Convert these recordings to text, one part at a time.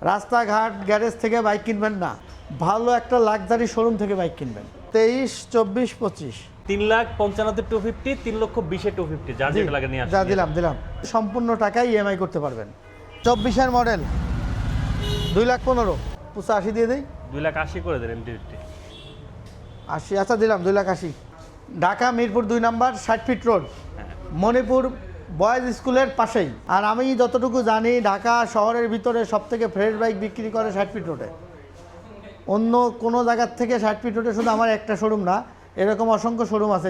রাস্তাঘাট গ্যারেজ থেকে বাইক কিনবেন না, ভালো একটা লাক্সারি শোরুম থেকে বাইক কিনবেন। 23, 24, 25 3,95,250 3,20,000 250 যার যেটা লাগে নিয়ে আসেন। যা দিলাম সম্পূর্ণ টাকায় ইএমআই করতে পারবেন। 24-এর মডেল 2,15,000 85 দিয়ে দিই। 2,80,000 করে দেন এমটি 80, আচ্ছা দিলাম 2,80,000। Dhaka Mirpur 2 number 60 fit road, Manipur boys স্কুলের পাশেই। আর আমি যতটুকু জানি ঢাকা শহরের ভিতরে সবথেকে ফ্রেশ বাইক বিক্রি করে 60 ফিট রোডে। অন্য কোনো জায়গার থেকে 60 ফিট রোডে শুধু আমার একটা শোরুম না, এরকম অসংখ্য শোরুম আছে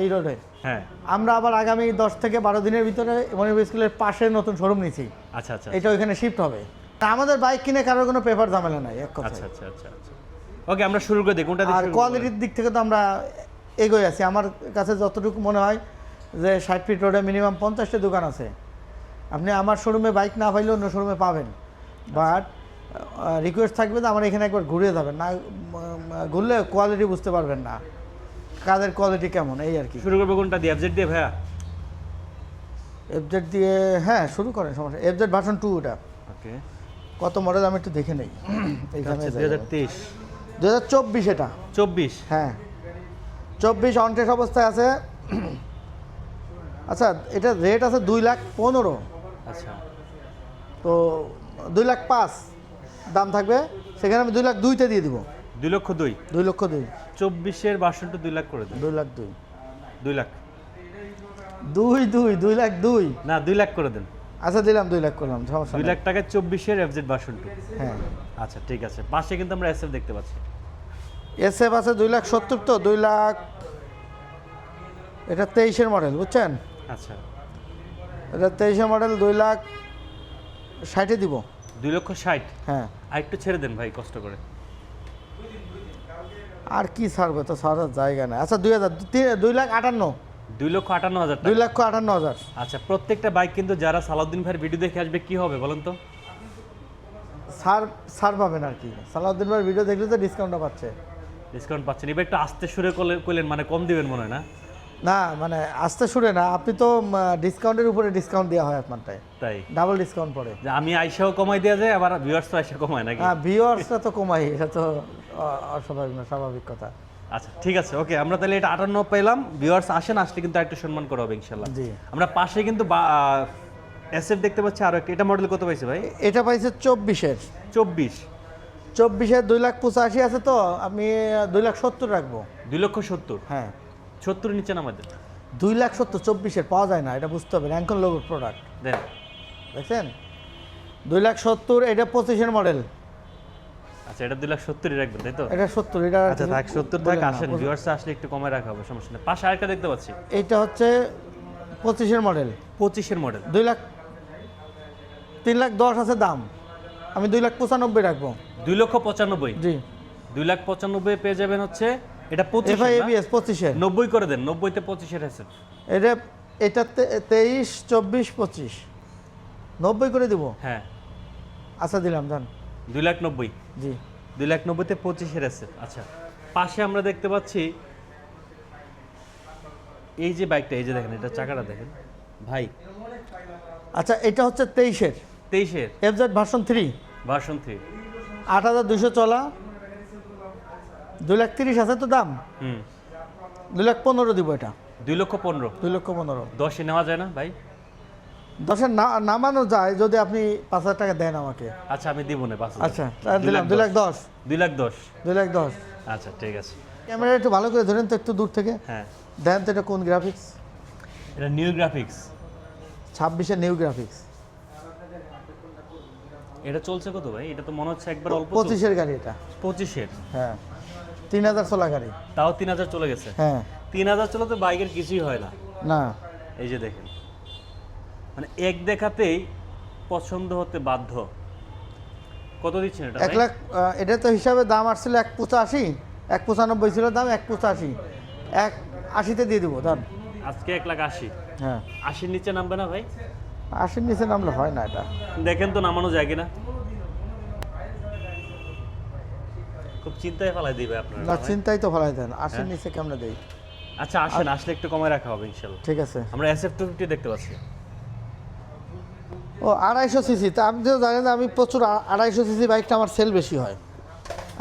এই রোডে। হ্যাঁ, আমরা আবার আগামী 10 থেকে 12 দিনের ভিতরে মণিপুর স্কুলের পাশে নতুন শোরুম নিচ্ছি। আচ্ছা আচ্ছা এটা ওইখানে শিফট হবে। তা আমাদের বাইক কিনে কারোর কোনো পেপার ঝামেলা নাই এক কথা। আচ্ছা আচ্ছা আচ্ছা আচ্ছা ওকে, আমরা শুরু করে দিই কোনটা দিয়ে আর শুরু করব? কোয়ালিটির দিক থেকে তো আমরা এগোই আছি। আমার কাছে যতটুকু মনে হয় যে 60 ফিট রোডে মিনিমাম 50টা দোকান আছে। আপনি আমার শোরুমে বাইক না পাইলে অন্য শোরুমে পাবেন, বাট রিকোয়েস্ট থাকবে যে আমার এখানে একবার ঘুরে যাবেন, না ঘুরলে কোয়ালিটি বুঝতে পারবেন না, কাজের কোয়ালিটি কেমন, এই আর কি। শুরু করবো কোনটা দিয়ে? এফজেড দিয়ে ভাইয়া? এফজেড দিয়ে, হ্যাঁ শুরু করেন, সমস্যা। এফজেড ভার্সন 2 ওটা। ওকে, কত মডেল আমি একটু দেখে নেই। এইখানে 2023 2024 এটা। 24 হ্যাঁ 24 অনটেস্ট অবস্থায় আছে। আচ্ছা, এটা রেট আছে 2,15,000, আচ্ছা তো 2,05,000 দাম থাকবে। সেখানে আমি 2,02,000-তে দিয়ে দিব। 2,02,000 2,02,000 24-এর ভার্সনটা 2 লাখ করে দেন। 2,02,000 2 লাখ 2,02,000 না 2 লাখ করে দেন। আচ্ছা দিলাম 2 লাখ করলাম, সমস্যা 2 নেই। লাখ টাকায় 24-এর এফজেড ভার্সন 2। হ্যাঁ আচ্ছা ঠিক আছে, পাশে কিন্তু আমরা এসএফ দেখতে পাচ্ছি। এসএফ আছে 2,70,000, তো 2 লাখ। এটা 23-এর মডেল, বুঝছেন? আচ্ছা, এটা 23-এর মডেল, 2,60,000-এ দিব। 2,60,000। হ্যাঁ, আর একটু ছেড়ে দেন ভাই কষ্ট করে। আর কি ছাড়বে, তো ছাড়ার জায়গা নেই। আচ্ছা 2,58,000 2,58,000 টাকা। 2,58,000। আচ্ছা, প্রত্যেকটা বাইক কিন্তু যারা সালাউদ্দিন ভাইয়ের ভিডিও দেখে আসবে কি হবে বলেন তো? ছাড় পাবেন আর কি। সালাউদ্দিন ভাইয়ের ভিডিও দেখলে তো ডিসকাউন্টটা পাচ্ছে। ডিসকাউন্ট পাচ্ছেন। এবার একটু আস্তে সুরে করলেন, মানে কম দিবেন মনে হয় না? না মানে আস্তে শুনে না, আপনি তো ডিসকাউন্টের উপরে ডিসকাউন্ট দেওয়া হয় আপনারটায়, তাই ডাবল ডিসকাউন্ট পড়ে। যে আমি আইসাও কমাই দেওয়া যায়, আবার ভিউয়ার্সও আইসা কমায় নাকি? হ্যাঁ, ভিউয়ার্সটা তো কমাই, এটা তো অস্বাভাবিক না, স্বাভাবিক কথা। আচ্ছা ঠিক আছে, ওকে, আমরা তাহলে এটা 58 পেলাম। ভিউয়ার্স আসেন, আসলে কিন্তু একটু সম্মান করা হবে ইনশাল্লাহ। জি। আমরা পাশে কিন্তু এসএফ দেখতে পাচ্ছি আরো একটা। এটা মডেল কত পাইছে ভাই? এটা পাইছে 24-এর। 24 2,85,000 আছে, তো আমি 2,70,000 রাখবো। 2,70,000। হ্ঁ, 70 নিচে নামাদের 2,70,000 24-এর পাওয়া যায় না, এটা বুঝতে হবে। র্যাঙ্কন লোগোর প্রোডাক্ট দেন। দেখছেন, 2,70,000। এটা 25-এর মডেল। আচ্ছা, এটা 2,70,000 রাখবেন তাই তো? এটা 70, এটা আচ্ছা থাক, 70 বলেন থাক। না, আসেন, ভিউয়ার্স আসলে একটু কমায় রাখা হবে, সমস্যা নেই। পাশে আরেকটা দেখতে পাচ্ছি। এইটা হচ্ছে 25-এর মডেল। 25-এর মডেল। 3,10,000 আছে দাম, আমি 2,95,000 রাখবো। 2,95,000। জি, 2,95,000 পেয়ে যাবেন হচ্ছে এটা 25 এফআই এবিএস 25-এর। 90 করে দেন। 90-তে 25-এর আছে। এটা 23, 24, 25 90 করে দিব। হ্যাঁ, আচ্ছা দিলাম, জান। 2,90,000। জি, 2,90,000-তে 25-এর আছে। আচ্ছা, পাশে আমরা দেখতে পাচ্ছি এই যে বাইকটা, এই যে দেখেন, এটা চাকাটা দেখেন ভাই। আচ্ছা এটা হচ্ছে 23-এর 23-এর এফজেড ভার্সন 3, ভার্সন 3। 8,200 চলা, 2,30,000 আছে তো দাম। 2,15,000 দিব। এটা 2,15,000। 2,15,000। 10-এ নেওয়া যায় না ভাই? 10-এর নামানো যায় যদি আপনি 5,000 টাকা দেন আমাকে। আচ্ছা, আমি দিব না 5,000। আচ্ছা তাহলে দিলাম 2,10,000। 2,10,000। 2,10,000। আচ্ছা ঠিক আছে। ক্যামেরা একটু ভালো করে ধরেন তো, একটু দূর থেকে হ্যাঁ, দেন তো। এটা কোন গ্রাফিক্স? এটা নিউ গ্রাফিক্স। 26-এর নিউ গ্রাফিক্স। এটা চলছে কত ভাই? এটা তো মনে হচ্ছে একবার অল্প 25-এর গাড়ি এটা। 25-এর। হ্যাঁ, 3,000 চলা গাড়ি। তাও 3,000 চলে গেছে। হ্যাঁ, 3,000 চলে তো বাইকের কিছুই হয় না। না এই যে দেখেন, মানে এক দেখাতেই পছন্দ হতে বাধ্য। কত দিচ্ছেন এটা 1 লাখ। এটা তো হিসাবে দাম আসছিল 1,85,000, 1,95,000 ছিল দাম, 1,85,000, 1,80,000-তে দিয়ে দিব দাম। আজকে 1,80,000। হ্যাঁ, 80-র নিচে নামবে না ভাই? 80-র নিচে নামলে হয় না এটা। দেখেন তো নামানো যায় কিনা। খুব চিন্তায় ফেলাই দিবে আপনারা না, ভাই। চিন্তাই তো ভালাই দেন। 80-র নিচে কেমনে দেই? আচ্ছা আসেন, আসলে একটু কমায় রাখা হবে ইনশাল্লাহ। ঠিক আছে। আমরা SF 250 দেখতে পাচ্ছি। ও 250 সিসি, তা আপনি তো জানেন আমি প্রচুর 250 সিসি বাইকটা আমার সেল বেশি হয়।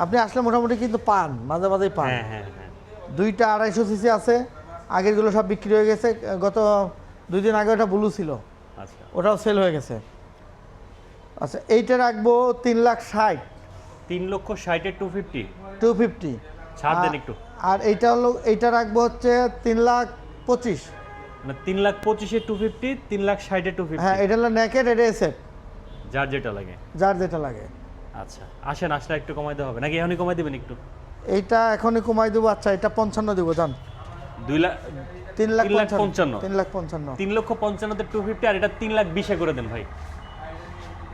আপনি আসলে মোটামুটি কিন্তু পান, মাঝে মাঝেই পান। হ্যাঁ হ্যাঁ হ্যাঁ। দুইটা 250 সিসি আছে, আগেরগুলো সব বিক্রি হয়ে গেছে। গত 2 দিন আগে ওটা ব্লু ছিল, আচ্ছা ওটাও সেল হয়ে গেছে। আচ্ছা এইটা রাখবো 3,60,000। 3,60,000 250 250 ছাড় দেন একটু। আর এইটা হলো, এইটা রাখবো হচ্ছে 3,25,000। মানে 3,25,000 250, 3,60,000 250। হ্যাঁ, এটা হলো নেকেড, এটা এসএফ, যার যেটা লাগে। যার যেটা লাগে। আচ্ছা আসেন, আসলে একটু কমাই দেওয়া হবে নাকি এখনই কমাই দেবেন একটু? এইটা এখনই কমাই দেবো। আচ্ছা এটা 55 দেবো, জান। 3,55,000 3,55,000। 3,55,000 250, আর এটা 3,20,000 করে দেন ভাই।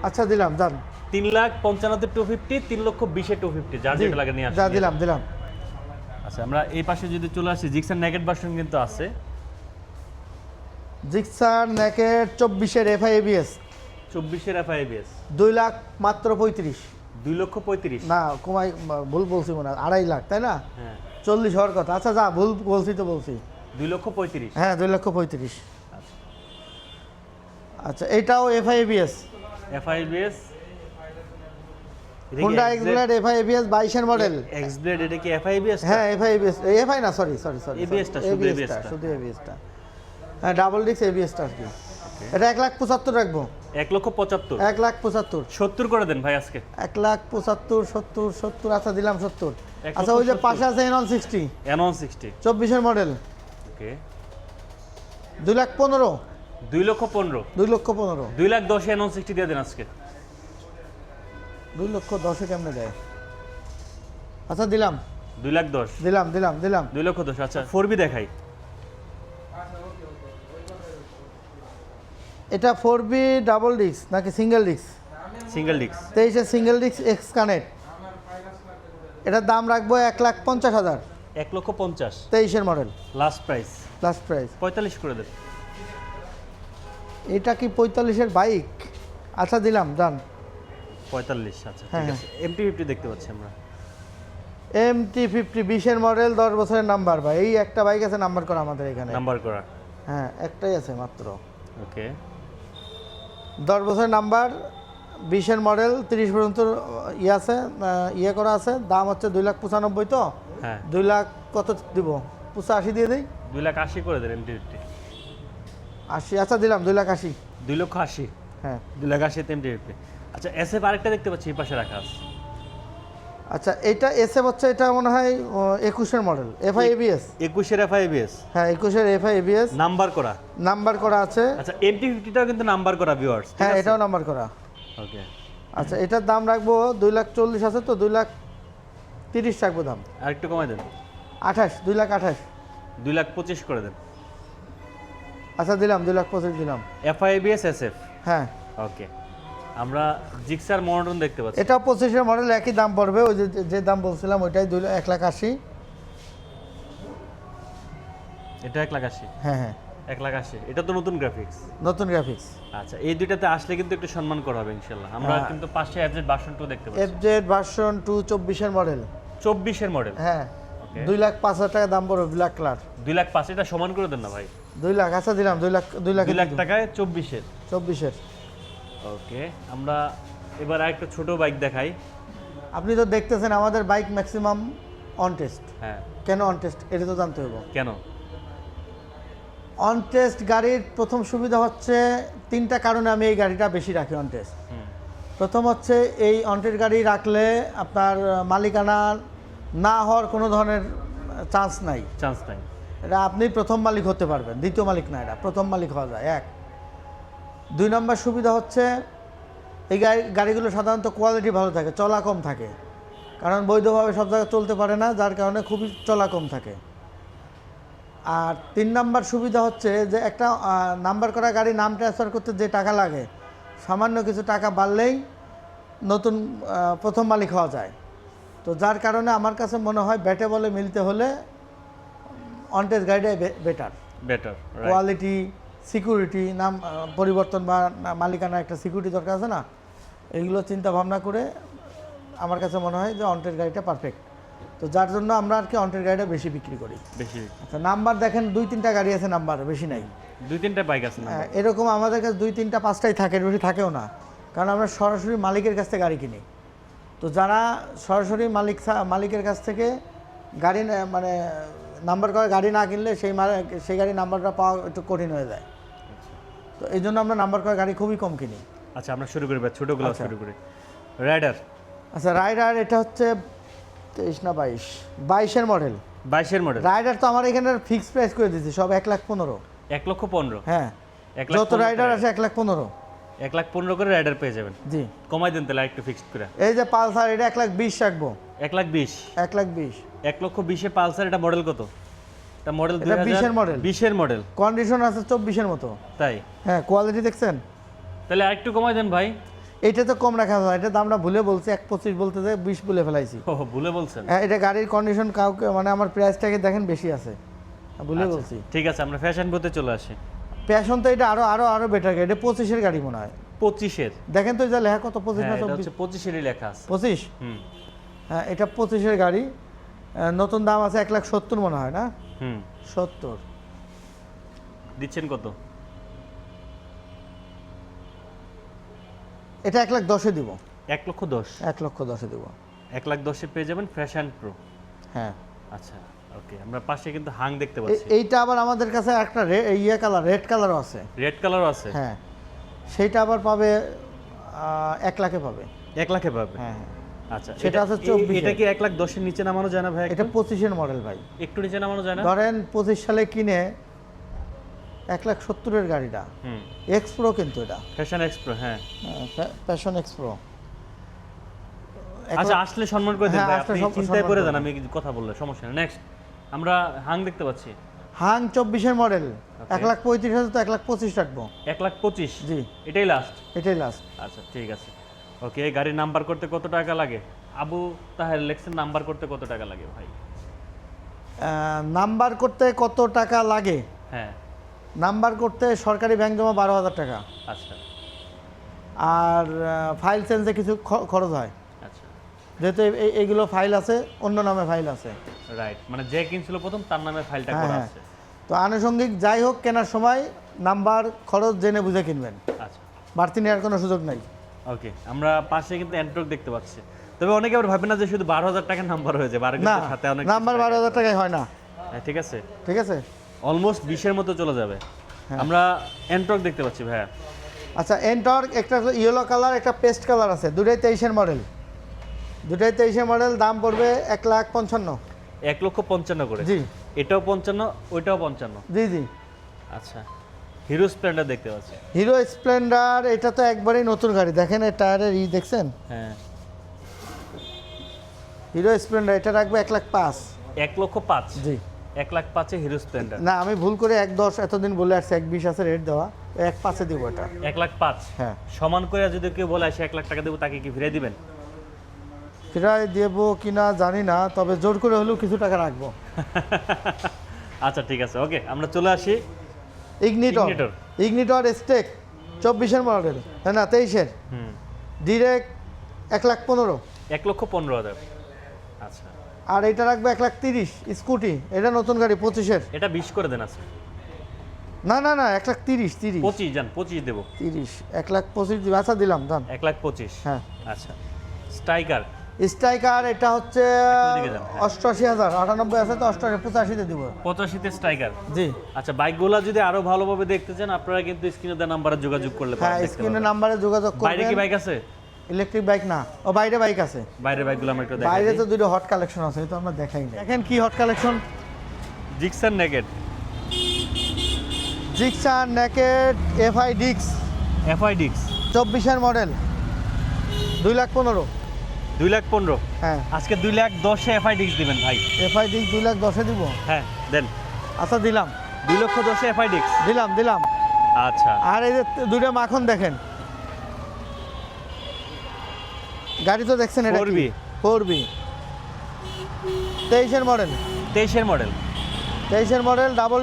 আচ্ছা দিলাম, জান। 3,55,000 250, 3,20,000 250, যার যেটা লাগে নিয়ে আসেন। যা দিলাম দিলাম। আচ্ছা আমরা এই পাশে যদি চলে আসি, জিক্সার নেকেট ভার্সন কিন্তু আছে। জিক্সার নেকেড 24-এর এফআই এবিএস, 24-এর FIABS, 2 লাখ মাত্র 35। 2,35,000। না কমাই, ভুল বলছি মনে হয়, 2.5 লাখ, তাই না? হ্যাঁ 40 হওয়ার কথা। আচ্ছা যা, ভুল বলছি তো বলছি। 2,35,000। হ্যাঁ 2,35,000। আচ্ছা আচ্ছা এটাও FI ABS, FIABS। Honda X Blade FI ABS 22-এর মডেল। এক্সব্লেড, এটা কি FIABS? হ্যাঁ এফআই এবিএস, এফআই না, সরি সরি সরি, ABS টা, শুধু ABS টা। শুধু এবিএসটা। হ্যাঁ ডাবল ডিস্ক এবিএসটা আর কি। এটা 1,75,000 রাখবো। 1,75,000। 1,75,000। 70 করে দেন ভাই আজকে। 1,75,000, 70, 70। আচ্ছা দিলাম 70। আচ্ছা ওই যে 1,70,000 পাশে আছে N160, N160। 24-এর মডেল, ওকে 2,15,000। 2,15,000। 2,15,000। 2,10,000 N160 দিয়ে দেন আজকে। 2,10,000 কেমনে দেয়? আচ্ছা দিলাম 2,10,000। দিলাম দিলাম দিলাম। 2,10,000। আচ্ছা 4B দেখাই। এটা 4B ডাবল ডিস্ক নাকি সিঙ্গেল ডিস্ক? Single disc. 23-এর সিঙ্গেল ডিস্ক এক্স কানেক্ট। এটার দাম রাখবো 1,50,000। 1,50,000 23-এর model, last price. Last price. 45 করে দেন। এটা কি 45-এর বাইক? আচ্ছা দিলাম, ডান। 45। আচ্ছা হ্যাঁ, ঠিক আছে। MT-50 দেখতে পাচ্ছি আমরা। MT-50 20-এর মডেল, 10 বছরের নাম্বার। ভাই এই একটা বাইক আছে নাম্বার করা আমাদের এখানে। নাম্বার করা। হ্যাঁ একটাই আছে মাত্র। ওকে 10 বছরের নাম্বার, 20-এর মডেল, 30 পর্যন্ত ইয়ে আছে, ইয়ে করা আছে। দাম হচ্ছে 2,95,000 তো। হ্যাঁ 2 লাখ কত দিব? 85 দিয়ে দিই। 2,80,000 করে দেন MT-50। 80। আচ্ছা দিলাম 2,80,000। 2,80,000। হ্যাঁ 2,80,000 MT-50। আচ্ছা SF আরেকটা দেখতে পাচ্ছি এই পাশে রাখা আছে। আচ্ছা এটা এসএফ হচ্ছে, এটা মনে হয় 21-এর মডেল এফআই এবিএস। 21-এর FIABS, হ্যাঁ 21-এর এফআই এবিএস, নাম্বার করা। নাম্বার করা আছে। আচ্ছা MT-50টাও কিন্তু নাম্বার করা ভিউয়ার্স। হ্যাঁ এটাও নাম্বার করা। ওকে আচ্ছা এটার দাম রাখবো 2,40,000 আছে তো, 2,30,000 রাখবো দাম। আরেকটু কমাই দেন। 28, 2,28,000। 2,25,000 করে দেন। আচ্ছা দিলাম 2,25,000 দিলাম। FIABS SF। হ্যাঁ ওকে আমরা জিক্সার মনোটন দেখতে পাচ্ছি। এটাও 25-এর মডেল, একই দাম পড়বে, ওই যে দাম বলছিলাম ওইটাই 1,80,000। এটা 1,80,000। হ্যাঁ হ্যাঁ 1,80,000। এটা তো নতুন গ্রাফিক্স। নতুন গ্রাফিক্স। আচ্ছা এই দুইটাতে আসলে কিন্তু একটু সম্মান করা হবে ইনশাল্লাহ। আমরা হ্যাঁ। কিন্তু পাশে FZ ভার্সন 2 দেখতে পাচ্ছি। এফজেড ভার্সন 2 24-এর মডেল। 24-এর মডেল। হ্যাঁ ওকে 2,05,000 টাকা দাম পড়বে, ব্ল্যাক কালার। 2,05,000। এটা সমান করে দেন না ভাই। 2 লাখ। আচ্ছা দিলাম 2 লাখ, 2 লাখ 2 লাখ টাকায় 24-এর। 24-এর। ওকে আমরা এবার আরেকটা ছোট বাইক দেখাই। আপনি তো দেখতেছেন আমাদের বাইক ম্যাক্সিমাম অন টেস্ট। হ্যাঁ কেন অন টেস্ট এটা তো জানতে হবে। কেন? অন টেস্ট গাড়ির প্রথম সুবিধা হচ্ছে, 3টা কারণে আমি এই গাড়িটা বেশি রাখি অন টেস্ট। প্রথম হচ্ছে এই অন টেস্ট গাড়ি রাখলে আপনার মালিকানা না হওয়ার কোনো ধরনের চান্স নাই। চান্স নাই। এটা আপনি প্রথম মালিক হতে পারবেন, দ্বিতীয় মালিক না, এটা প্রথম মালিক হওয়া যায়। 1 2 নম্বর সুবিধা হচ্ছে এই গাড়িগুলো সাধারণত কোয়ালিটি ভালো থাকে, চলা কম থাকে, কারণ বৈধভাবে সব জায়গায় চলতে পারে না, যার কারণে খুবই চলা কম থাকে। আর 3 নম্বর সুবিধা হচ্ছে যে একটা নাম্বার করা গাড়ি নাম ট্রান্সফার করতে যে টাকা লাগে, সামান্য কিছু টাকা বাড়লেই নতুন প্রথম মালিক হওয়া যায়। তো যার কারণে আমার কাছে মনে হয় ব্যাটে বলে মিলতে হলে অনটেস্ট গাড়িটাই বেটার। বেটার কোয়ালিটি, সিকিউরিটি, নাম পরিবর্তন বা মালিকানা একটা সিকিউরিটি দরকার আছে না, এইগুলো চিন্তা ভাবনা করে আমার কাছে মনে হয় যে অনটেস্ট গাড়িটা পারফেক্ট। তো যার জন্য আমরা আর কি অনটেস্ট গাড়িটা বেশি বিক্রি করি। বেশি। আচ্ছা নাম্বার দেখেন 2-3টা গাড়ি আছে নাম্বার, বেশি নাই। দুই তিনটা বাইক আছে না? এরকম আমাদের কাছে 2, 3টা 5টাই থাকে, এর বেশি থাকেও না, কারণ আমরা সরাসরি মালিকের কাছ থেকে গাড়ি কিনি। তো যারা সরাসরি মালিকের কাছ থেকে গাড়ি মানে নাম্বার করা গাড়ি না কিনলে সেই গাড়ির নাম্বারটা পাওয়া একটু কঠিন হয়ে যায়। তো এই জন্য আমরা নাম্বার করা গাড়ি খুবই কম কিনি। আচ্ছা, আমরা শুরু করি ভাই, ছোটোগুলো শুরু করি। রাইডার। আচ্ছা, রাইডার এটা হচ্ছে 23 না 22-এর মডেল। 22-এর মডেল। রাইডার তো আমার এখানে ফিক্সড প্রাইস করে দিয়েছি, সব 1,15,000। 1,15,000? হ্যাঁ, যত রাইডার আছে 1,15,000। 1,15,000 করে রাইডার পেয়ে যাবেন। জি, কমাই দেন তাহলে একটু ফিক্সড করে। এই যে পালসার, এটা 1,20,000 রাখবো। 1,20,000? 1,20,000। 1,20,000 পালসার, এটা মডেল কত? এটা মডেল 20-এর মডেল। 20-এর মডেল। কন্ডিশন আছে 24-এর মতো। তাই? হ্যাঁ, কোয়ালিটি দেখছেন? তাহলে আরেকটু কমাই দেন ভাই। এটা তো কম রাখা যায়, এটা দামটা ভুলে বলছি, 1,25 বলতে যায় 20 বলে ফেলাইছি। ও, ভুলে বলছেন? হ্যাঁ, এটা গাড়ির কন্ডিশন কাউকে মানে আমার প্রাইসটাকে দেখেন বেশি আছে, ভুলে বলছি। ঠিক আছে, আমরা ফ্যাশন প্রোতে চলে আসি। প্যাশন তো এটা আরো বেটার গাড়ি, এটা 25-এর গাড়ি মনে হয়। 25-এর? দেখেন তো যা লেখা কত, 25 না হ্যাঁ, এটা 24? হচ্ছে 25-এরই লেখা আছে। 25? হুম হ্যাঁ, এটা 25-এর গাড়ি। নতুন দাম আছে 1,70,000 মনে হয় না? হুম 70। দিচ্ছেন কত? এটা 1,10,000 দিব। 1,10,000? 1,10,000 দিব। 1,10,000 পেয়ে যাবেন ফ্যাশন প্রো। হ্যাঁ। আচ্ছা, ওকে। আমরা পাশে কিন্তু হাং দেখতে পাচ্ছি। এইটা আবার আমাদের কাছে একটা কালার, রেড কালারও আছে। রেড কালারও আছে? হ্যাঁ, সেইটা আবার পাবে 1 লাখে পাবে। 1 লাখে পাবে? হ্যাঁ। আচ্ছা, সেটা আছে 24। এটা কি 1,10,000 নিচে নামানো যায় না ভাই? এটা 25-এর মডেল ভাই। একটু নিচে নামানো যায় না? ধরেন 25 সালে কিনে 1,70,000-এর গাড়িটা, হুম এক্সপ্রো কিন্তু এটা, ফ্যাশন এক্সপ্রো। হ্যাঁ, প্যাশন এক্সপ্রো। আচ্ছা, আসলে সম্মান করে দেন হ্যাঁ, ভাই, আসলে আপনি চিন্তায় সম্মান পড়ে করে যান, দেন। আমি কিছু কথা বললে সমস্যা নেই। নেক্সট আমরা হাং দেখতে পাচ্ছি। হাং 24-এর মডেল, 1,35,000 তো 1,25,000 রাখবো। 1,25,000? জি, এটাই লাস্ট? এটাই লাস্ট। আচ্ছা, ঠিক আছে। ওকে, গাড়ির নাম্বার করতে কত টাকা লাগে? আবু তাহের লেখছেন নাম্বার করতে কত টাকা লাগে ভাই? নাম্বার করতে কত টাকা লাগে? হ্যাঁ। নাম্বার করতে সরকারি ব্যাংক জমা 12,000 টাকা, আচ্ছা আর ফাইল চেঞ্জে কিছু খরচ হয়, আচ্ছা, যেহেতু এইগুলো ফাইল আছে, অন্য নামে ফাইল আছে। রাইট, মানে যে কিনছিল প্রথম তার নামে ফাইলটা হ্যাঁ, করা হ্যাঁ। আছে। তো আনুষঙ্গিক যাই হোক, কেনার সময় নাম্বার খরচ জেনে বুঝে কিনবেন, আচ্ছা, বাড়তি নেওয়ার কোনো সুযোগ নাই। ওকে। আমরা পাশে কিন্তু অ্যান্ট্রক দেখতে পাচ্ছি, তবে অনেকে আবার ভাবে না যে শুধু 12,000 টাকার নাম্বার হয়ে যায়, না, সাথে অনেক নাম্বার 12,000 টাকায় হয় না। হ্যাঁ, ঠিক আছে, ঠিক আছে। অলমোস্ট 20-এর মতো চলে যাবে। হ্যাঁ। আমরা অ্যান্ট্রক দেখতে পাচ্ছি ভাইয়া। আচ্ছা, এনটর্ক একটা ইয়েলো কালার, একটা পেস্ট কালার আছে, দুটোই 23-এর মডেল। দুটোই 23-এর মডেল, দাম পড়বে 1,55,000। 1,55,000 করে? জি। এটাও 55, ওইটাও 55? জি জি। আচ্ছা, হিরো স্প্লেন্ডার দেখতে পাচ্ছি। হিরো স্প্লেন্ডার, এটা তো একবারেই নতুন গাড়ি, দেখেন এই টায়ারের দেখছেন? হ্যাঁ। হিরো স্প্লেন্ডার এটা রাখবে 1,05,000। 1,05,000? জি। 1,05,000 হিরো স্প্লেন্ডার? না, আমি ভুল করে 1,10 এতদিন বলে আসছি, 1,20 আছে রেট দেওয়া, 1,05,000 দিব এটা। 1,05,000? হ্যাঁ। সমান করে যদি কেউ বলে আসে 1,00,000 টাকা দেবো, তাকে কি ফিরিয়ে দিবেন? ফিরাই দেবো কিনা জানি না, তবে জোর করে হলেও কিছু টাকা রাখবো। আচ্ছা, ঠিক আছে, ওকে। আমরা চলে আসি ইগনিটর স্টেক 24-এর মডেল, হ্যাঁ না 23-এর, হুম ডিরেক্ট 1,15,000। 1,15,000? আচ্ছা, আর এটা রাখবে 1,30,000 স্কুটি, এটা নতুন গাড়ি 25-এর। এটা 20 করে দেন। আছে? না না না, 1,30,000। 25 যান, 25 দেবো। 30, 1,25,000 দিবে। আচ্ছা, দিলাম, দাম। 1,25,000? হ্যাঁ। আচ্ছা, স্ট্রাইকার? স্ট্রাইকার এটা হচ্ছে ওদিকে যান। 88,000, 98 আছে তো 88, 85-তে দিব। 85-তে স্ট্রাইকার? জি। আচ্ছা, বাইকগুলো যদি আরো ভালোভাবে দেখতে চান, আপনারা কিন্তু স্ক্রিনে দেওয়া নাম্বারে যোগাযোগ করলে হ্যাঁ, পাবেন, দেখতে স্ক্রিনের পাবেন। নাম্বারে যোগাযোগ বাইরে কি করবেন। বাইক আছে? ইলেকট্রিক বাইক না, ও বাইরে বাইক আছে। বাইরের বাইকগুলো আমরা একটু দেখাই। বাইরে তো দুটো হট কালেকশন আছে, এই তো আমরা দেখাই না। দেখেন কি hot collection. Gixxer naked? Gixxer naked FI ডিক্স, এফআই ডিক্স? 24-এর মডেল, 2,15,000। 2,15,000? হ্যাঁ। আজকে 2,10,000 এফআই ডিক্স দিবেন ভাই? এফআই ডিক্স 2,10,000 দিব। হ্যাঁ, দেন। আচ্ছা, দিলাম। 2,10,000 এফআই ডিক্স? দিলাম। আচ্ছা। আর এই যে দুটো মাখন দেখেন, গাড়ি তো দেখছেন, এটা 4B? 4B 23-এর মডেল। 23-এর মডেল? 23-এর মডেল, ডাবল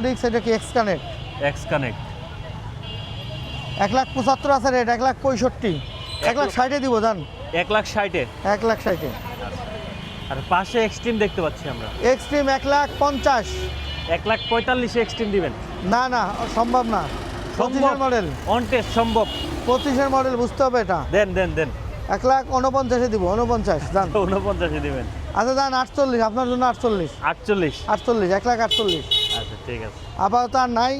ডিক্স, এটা কি এক্স কানেক্ট? X connect? 1,75,000 আছে রেট, 1,65,000, 1,60,000 দিব, জান। 1,60,000? 1,60,000। আর পাশে এক্সট্রিম দেখতে পাচ্ছি আমরা। এক্সট্রিম 1,50,000। 1,45,000 এক্সটেন্ড দিবেন? না না সম্ভব না, 25-এর মডেল, অন টেস্ট সম্ভব। 25-এর মডেল, বুঝতে হবে এটা। দেন দেন দেন। 1,49,000-এ দিব, 49 দাম। 49 দিবেন? আচ্ছা দান 48, আপনার জন্য 48। 48? 48, 1,48,000। আচ্ছা ঠিক আছে। আপাতত আর নাই।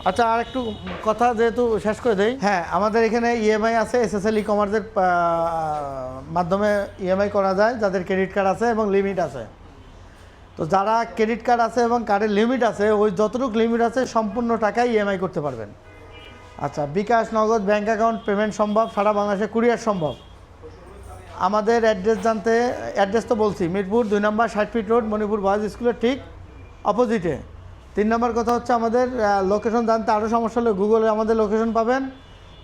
আচ্ছা আর একটু কথা যেহেতু শেষ করে দেই, হ্যাঁ আমাদের এখানে ইএমআই আছে, এসএসএল ই কমার্সের মাধ্যমে ইএমআই করা যায়, যাদের ক্রেডিট কার্ড আছে এবং লিমিট আছে। তো যারা ক্রেডিট কার্ড আছে এবং কার্ডের লিমিট আছে, ওই যতটুকু লিমিট আছে সম্পূর্ণ টাকায় ইএমআই করতে পারবেন। আচ্ছা, বিকাশ, নগদ, ব্যাংক অ্যাকাউন্ট পেমেন্ট সম্ভব, সারা বাংলাদেশে কুরিয়ার সম্ভব। আমাদের অ্যাড্রেস জানতে, অ্যাড্রেস তো বলছি, মিরপুর 2 নম্বর 60 ফিট রোড, মণিপুর বয়েজ স্কুলের ঠিক অপোজিটে। 3 নম্বর কথা হচ্ছে আমাদের লোকেশন জানতে আরও সমস্যা হলে গুগলে আমাদের লোকেশন পাবেন,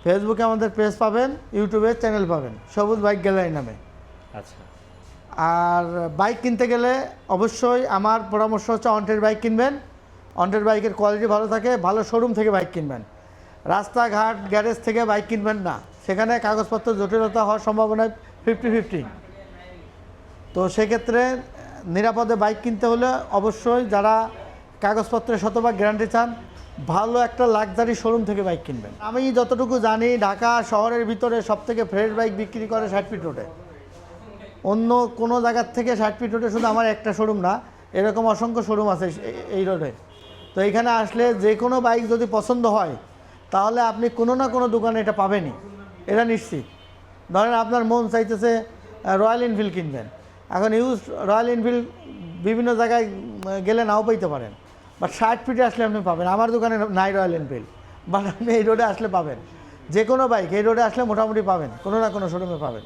ফেসবুকে আমাদের পেজ পাবেন, ইউটিউবে চ্যানেল পাবেন, সবুজ বাইক গ্যালারি নামে। আচ্ছা। আর বাইক কিনতে গেলে অবশ্যই আমার পরামর্শ হচ্ছে অন্টের বাইক কিনবেন। অন্টের বাইকের কোয়ালিটি ভালো থাকে, ভালো শোরুম থেকে বাইক কিনবেন। রাস্তাঘাট গ্যারেজ থেকে বাইক কিনবেন না, সেখানে কাগজপত্র জটিলতা হওয়ার সম্ভাবনা 50-50। তো সেক্ষেত্রে নিরাপদে বাইক কিনতে হলে অবশ্যই যারা কাগজপত্রের শতভাগ গ্যারান্টি চান, ভালো একটা লাক্সারি শোরুম থেকে বাইক কিনবেন। আমি যতটুকু জানি ঢাকা শহরের ভিতরে সবথেকে ফ্রেশ বাইক বিক্রি করে 60 ফিট রোডে। অন্য কোনো জায়গার থেকে 60 ফিট রোডে শুধু আমার একটা শোরুম না, এরকম অসংখ্য শোরুম আছে এই রোডে। তো এখানে আসলে যে কোনো বাইক যদি পছন্দ হয়, তাহলে আপনি কোনো না কোনো দোকানে এটা পাবেনই, এটা নিশ্চিত। ধরেন আপনার মন চাইতেছে রয়্যাল এনফিল্ড কিনবেন, এখন ইউজ রয়্যাল এনফিল্ড বিভিন্ন জায়গায় গেলে নাও পাইতে পারেন, বাট 60 ফিটে আসলে আপনি পাবেন। আমার দোকানে নাই রয়্যাল এনফিল্ড, বাট আপনি এই রোডে আসলে পাবেন। যে কোনো বাইক এই রোডে আসলে মোটামুটি পাবেন, কোনো না কোনো শোরুমে পাবেন।